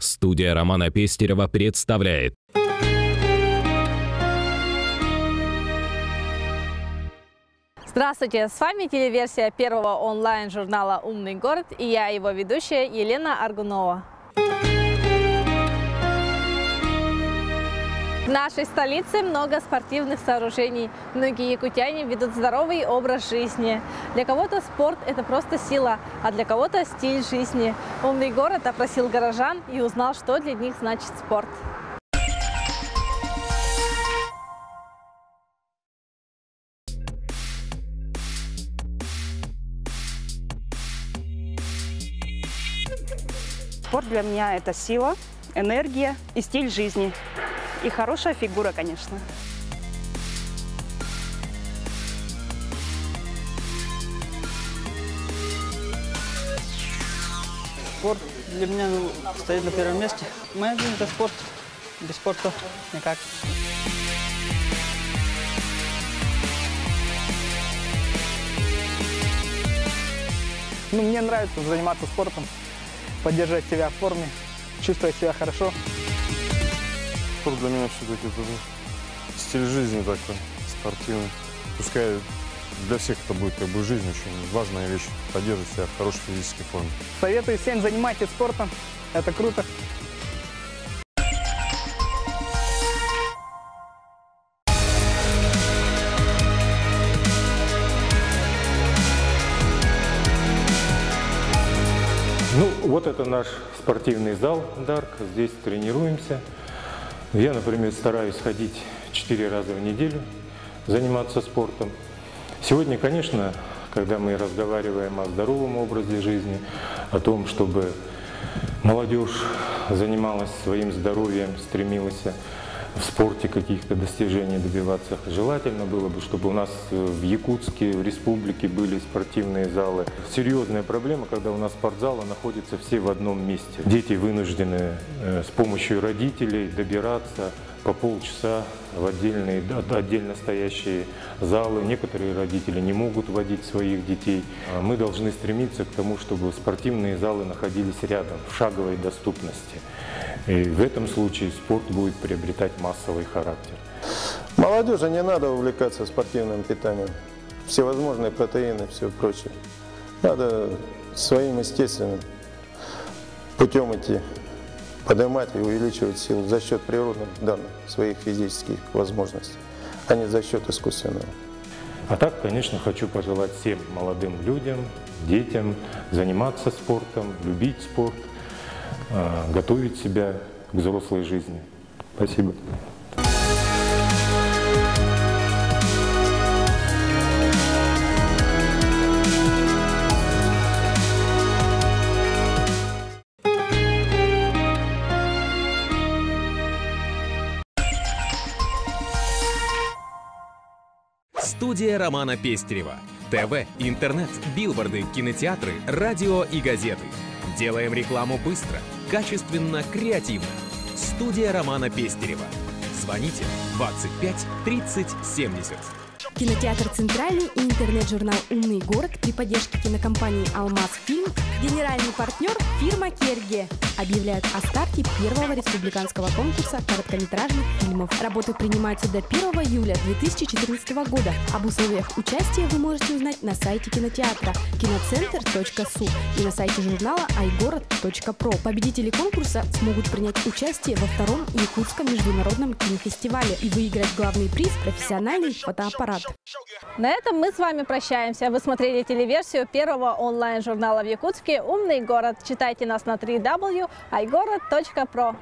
Студия Романа Пестерева представляет. Здравствуйте, с вами телеверсия первого онлайн-журнала «Умный город» и я, его ведущая Елена Аргунова. В нашей столице много спортивных сооружений. Многие якутяне ведут здоровый образ жизни. Для кого-то спорт – это просто сила, а для кого-то стиль жизни. «Умный город» опросил горожан и узнал, что для них значит спорт. Спорт для меня – это сила, энергия и стиль жизни. И хорошая фигура, конечно. Спорт для меня стоит на первом месте. Моя жизнь – это спорт. Без спорта никак. Мне нравится заниматься спортом, поддерживать себя в форме, чувствовать себя хорошо. Спорт для меня все-таки это стиль жизни такой, спортивный. Пускай для всех это будет жизнь, очень важная вещь, поддерживать себя в хорошей физической форме. Советую всем, занимайтесь спортом, это круто. Вот это наш спортивный зал «Дарк». Здесь тренируемся. Я, например, стараюсь ходить 4 раза в неделю, заниматься спортом. Сегодня, конечно, когда мы разговариваем о здоровом образе жизни, о том, чтобы молодежь занималась своим здоровьем, стремилась в спорте каких-то достижений добиваться. Желательно было бы, чтобы у нас в Якутске, в республике были спортивные залы. Серьезная проблема, когда у нас спортзалы находятся все в одном месте. Дети вынуждены с помощью родителей добираться по полчаса в отдельно стоящие залы. Некоторые родители не могут водить своих детей. Мы должны стремиться к тому, чтобы спортивные залы находились рядом, в шаговой доступности. И в этом случае спорт будет приобретать массовый характер. Молодежи не надо увлекаться спортивным питанием. Всевозможные протеины, все прочее. Надо своим естественным путем идти, поднимать и увеличивать силу за счет природных данных своих физических возможностей, а не за счет искусственного. А так, конечно, хочу пожелать всем молодым людям, детям заниматься спортом, любить спорт, готовить себя к взрослой жизни. Спасибо. Студия Романа Пестерева. ТВ, интернет, билборды, кинотеатры, радио и газеты. Делаем рекламу быстро, качественно, креативно. Студия Романа Пестерева. Звоните 25 30 70. Кинотеатр «Центральный» и интернет-журнал «Умный город» при поддержке кинокомпании «Алмаз-Фильм», генеральный партнер фирма «Керге» объявляют о старте первого республиканского конкурса короткометражных фильмов. Работы принимаются до 1 июля 2014 года. Об условиях участия вы можете узнать на сайте кинотеатра киноцентр.су и на сайте журнала iGorod.pro. Победители конкурса смогут принять участие во втором Якутском международном кинофестивале и выиграть главный приз – профессиональный фотоаппарат. На этом мы с вами прощаемся. Вы смотрели телеверсию первого онлайн-журнала в Якутске «Умный город». Читайте нас на www.igorod.pro.